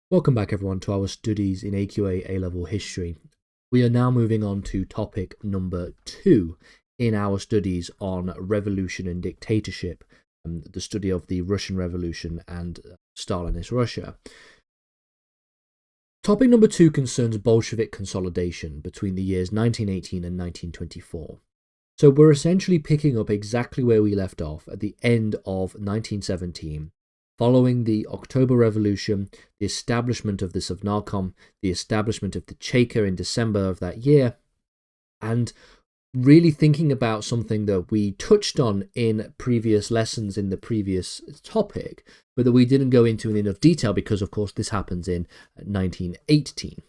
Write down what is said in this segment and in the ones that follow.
Welcome back everyone to our studies in AQA A-level history. We are now moving on to topic number 2 in our studies on revolution and dictatorship, the study of the Russian Revolution and Stalinist Russia. Topic number 2 concerns Bolshevik consolidation between the years 1918 and 1924. So we're essentially picking up exactly where we left off at the end of 1917, following the October Revolution, the establishment of the Sovnarkom, the establishment of the Cheka in December of that year, and really thinking about something that we touched on in previous lessons in the previous topic, but that we didn't go into in enough detail because, of course, this happens in 1918.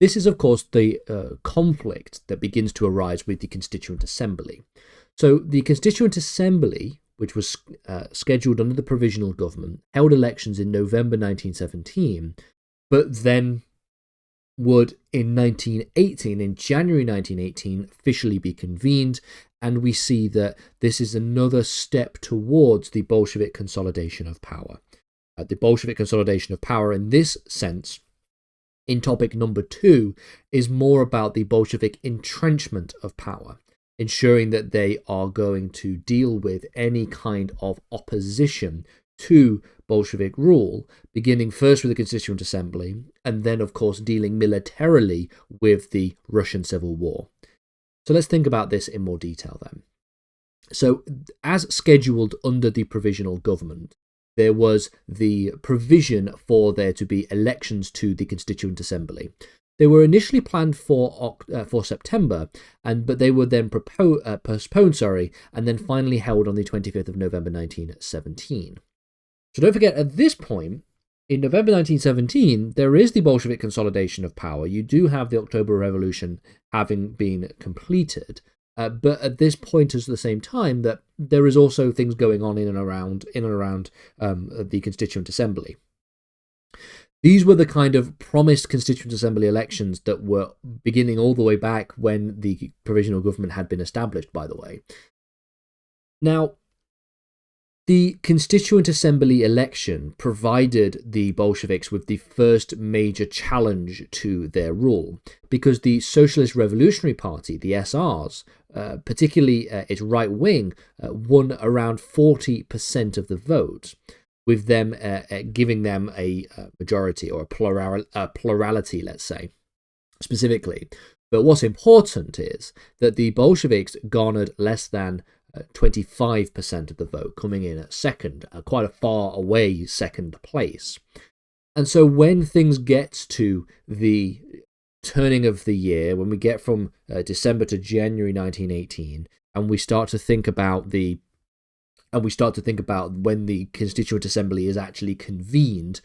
This is, of course, the conflict that begins to arise with the Constituent Assembly. So the Constituent Assembly, which was scheduled under the Provisional Government, held elections in November 1917, but then would in January 1918, officially be convened, and we see that this is another step towards the Bolshevik consolidation of power. The Bolshevik consolidation of power in this sense, in topic number 2, is more about the Bolshevik entrenchment of power, ensuring that they are going to deal with any kind of opposition to Bolshevik rule, beginning first with the Constituent Assembly, and then, of course, dealing militarily with the Russian Civil War. So let's think about this in more detail then. So, as scheduled under the Provisional Government, there was the provision for there to be elections to the Constituent Assembly. They were initially planned for September, but they were then postponed, and then finally held on the 25th of November 1917. So don't forget, at this point, in November 1917, there is the Bolshevik consolidation of power. You do have the October Revolution having been completed, but at this point, at the same time, that there is also things going on in and around the Constituent Assembly. These were the kind of promised Constituent Assembly elections that were beginning all the way back when the Provisional Government had been established, by the way. Now, the Constituent Assembly election provided the Bolsheviks with the first major challenge to their rule, because the Socialist Revolutionary Party, the SRs, particularly its right wing, won around 40% of the vote, with them giving them a majority or a plurality, let's say, specifically. But what's important is that the Bolsheviks garnered less than 25% of the vote, coming in at second, quite a far away second place. And so when things get to the turning of the year, when we get from December to January 1918, and we start to think about when the Constituent Assembly is actually convened,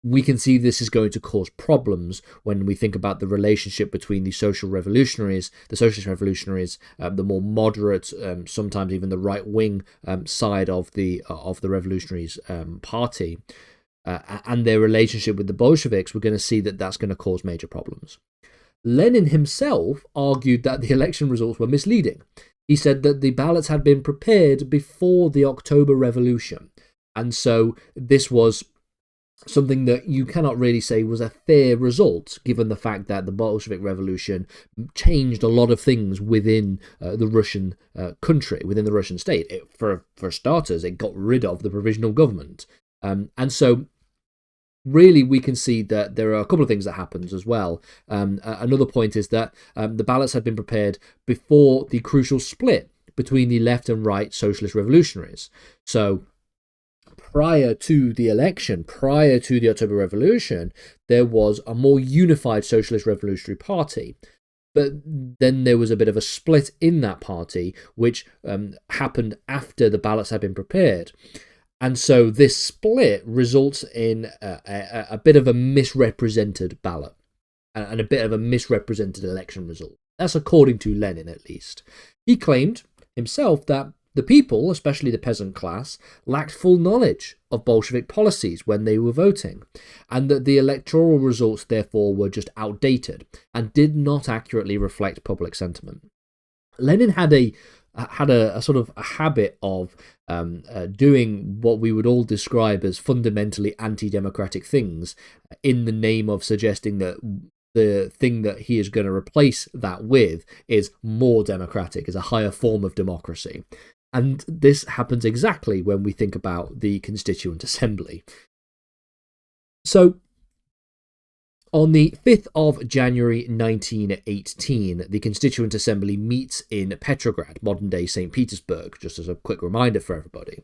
we can see this is going to cause problems when we think about the relationship between the Socialist Revolutionaries, the more moderate, sometimes even the right-wing side of the Revolutionaries Party, and their relationship with the Bolsheviks. We're going to see that that's going to cause major problems. Lenin himself argued that the election results were misleading. He said that the ballots had been prepared before the October Revolution, and so this was something that you cannot really say was a fair result, given the fact that the Bolshevik Revolution changed a lot of things within the Russian country, within the Russian state. For starters, it got rid of the Provisional Government, and so really, we can see that there are a couple of things that happens as well. Another point is that the ballots had been prepared before the crucial split between the left and right socialist revolutionaries. So prior to the election, prior to the October Revolution, there was a more unified socialist revolutionary party. But then there was a bit of a split in that party, which happened after the ballots had been prepared. And so this split results in a bit of a misrepresented ballot and a bit of a misrepresented election result. That's according to Lenin, at least. He claimed himself that the people, especially the peasant class, lacked full knowledge of Bolshevik policies when they were voting, and that the electoral results, therefore, were just outdated and did not accurately reflect public sentiment. Lenin had a had a sort of a habit of doing what we would all describe as fundamentally anti-democratic things in the name of suggesting that the thing that he is going to replace that with is more democratic, is a higher form of democracy. And this happens exactly when we think about the Constituent Assembly. So, on the 5th of January 1918, the Constituent Assembly meets in Petrograd, modern-day St. Petersburg, just as a quick reminder for everybody.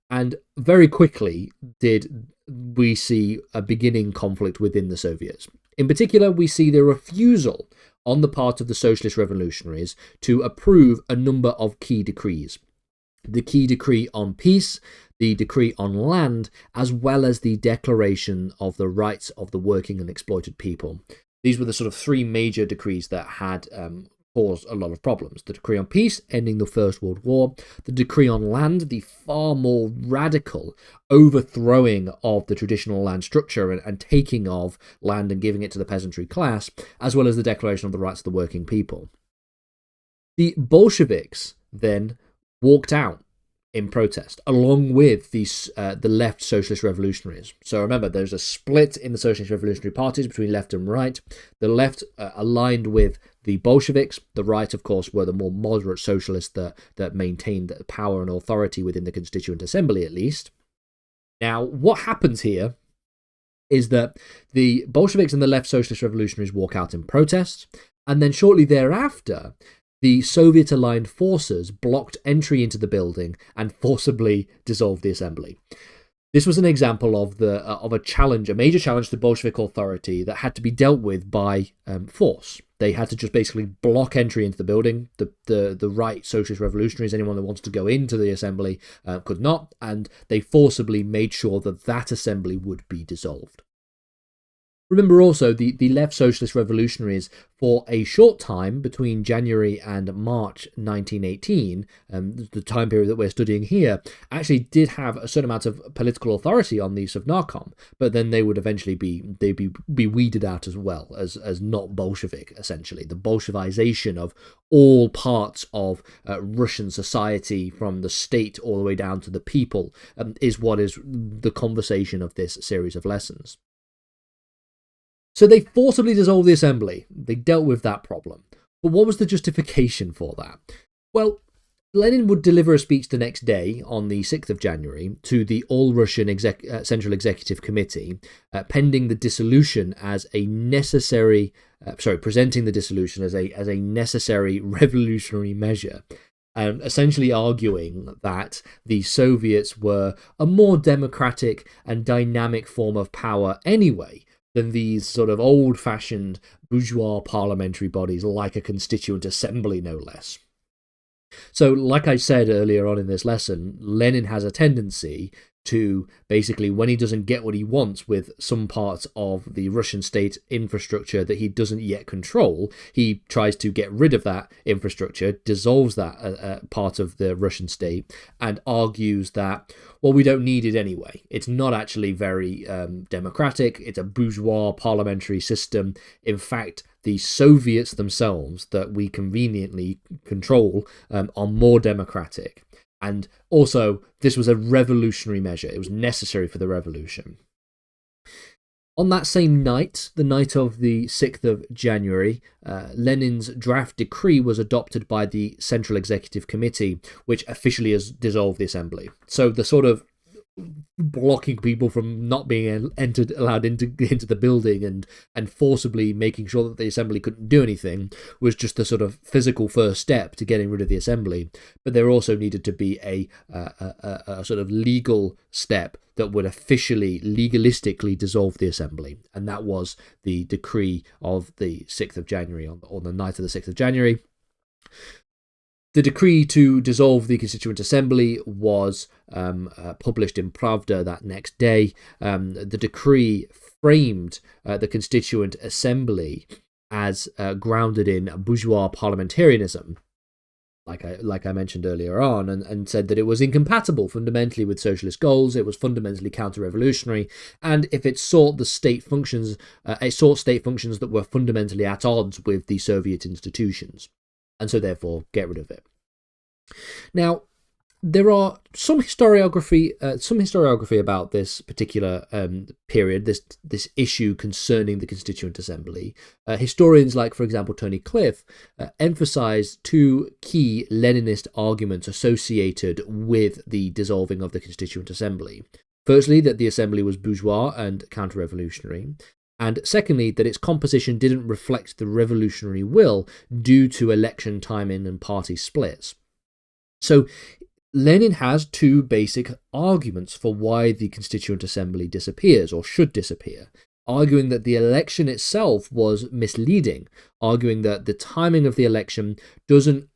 And very quickly did we see a beginning conflict within the Soviets. In particular, we see the refusal on the part of the socialist revolutionaries to approve a number of key decrees. The key decree on peace, the decree on land, as well as the Declaration of the Rights of the Working and Exploited People. These were the sort of three major decrees that had caused a lot of problems. The decree on peace, ending the First World War. The decree on land, the far more radical overthrowing of the traditional land structure and taking of land and giving it to the peasantry class, as well as the Declaration of the Rights of the Working People. The Bolsheviks then walked out in protest, along with the left socialist revolutionaries. So remember, there's a split in the socialist revolutionary parties between left and right. The left aligned with the Bolsheviks. The right, of course, were the more moderate socialists that maintained power and authority within the Constituent Assembly, at least. Now, what happens here is that the Bolsheviks and the left socialist revolutionaries walk out in protest, and then shortly thereafter, the Soviet-aligned forces blocked entry into the building and forcibly dissolved the assembly. This was an example of a challenge, a major challenge to Bolshevik authority that had to be dealt with by force. They had to just basically block entry into the building. The right socialist revolutionaries, anyone that wanted to go into the assembly, could not, and they forcibly made sure that that assembly would be dissolved. Remember also, the left socialist revolutionaries, for a short time between January and March 1918, the time period that we're studying here, actually did have a certain amount of political authority on the Sovnarkom, but then they would eventually be weeded out as well as not Bolshevik, essentially. The Bolshevization of all parts of Russian society, from the state all the way down to the people, is what is the conversation of this series of lessons. So they forcibly dissolved the assembly. They dealt with that problem. But what was the justification for that? Well, Lenin would deliver a speech the next day, on the 6th of January, to the All-Russian Central Executive Committee, pending the dissolution as a necessary, presenting the dissolution as a necessary revolutionary measure, essentially arguing that the Soviets were a more democratic and dynamic form of power anyway than these sort of old-fashioned bourgeois parliamentary bodies like a Constituent Assembly, no less. So, like I said earlier on in this lesson, Lenin has a tendency to basically, when he doesn't get what he wants with some parts of the Russian state infrastructure that he doesn't yet control, he tries to get rid of that infrastructure, dissolves that part of the Russian state, and argues that, well, we don't need it anyway. It's not actually very democratic. It's a bourgeois parliamentary system. In fact, the Soviets themselves that we conveniently control are more democratic. And also, this was a revolutionary measure. It was necessary for the revolution. On that same night, the night of the 6th of January, Lenin's draft decree was adopted by the Central Executive Committee, which officially has dissolved the assembly. So the sort of blocking people from not being allowed into the building and forcibly making sure that the assembly couldn't do anything was just the sort of physical first step to getting rid of the assembly. But there also needed to be a sort of legal step that would officially, legalistically dissolve the assembly, and that was the decree of the 6th of January, on the night of the 6th of January. The decree to dissolve the Constituent Assembly was published in Pravda that next day. The decree framed the Constituent Assembly as grounded in bourgeois parliamentarism, like I mentioned earlier on, and said that it was incompatible fundamentally with socialist goals. It was fundamentally counter-revolutionary, and if it sought state functions that were fundamentally at odds with the Soviet institutions, and so therefore get rid of it. Now, there are some historiography about this particular period, this issue concerning the Constituent Assembly. Historians like, for example, Tony Cliff, emphasize two key Leninist arguments associated with the dissolving of the Constituent Assembly. Firstly, that the assembly was bourgeois and counter-revolutionary. And secondly, that its composition didn't reflect the revolutionary will due to election timing and party splits. So Lenin has two basic arguments for why the Constituent Assembly disappears or should disappear, arguing that the election itself was misleading, arguing that the timing of the election doesn't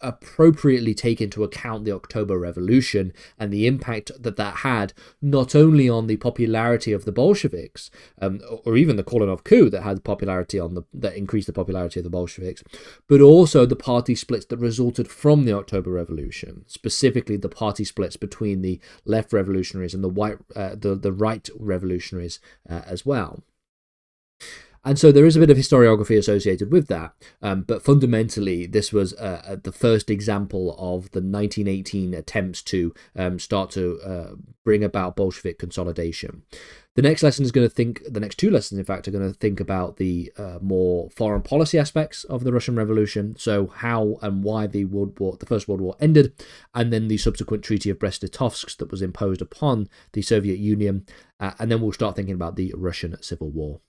appropriately take into account the October Revolution and the impact that that had not only on the popularity of the Bolsheviks, or even the Kolinov coup that had popularity that increased the popularity of the Bolsheviks, but also the party splits that resulted from the October Revolution, specifically the party splits between the left revolutionaries and the right revolutionaries as well. And so there is a bit of historiography associated with that, but fundamentally this was the first example of the 1918 attempts to start to bring about Bolshevik consolidation. The next two lessons, in fact, are going to think about the more foreign policy aspects of the Russian Revolution, so how and why the First World War ended, and then the subsequent Treaty of Brest-Litovsk that was imposed upon the Soviet Union, and then we'll start thinking about the Russian Civil War.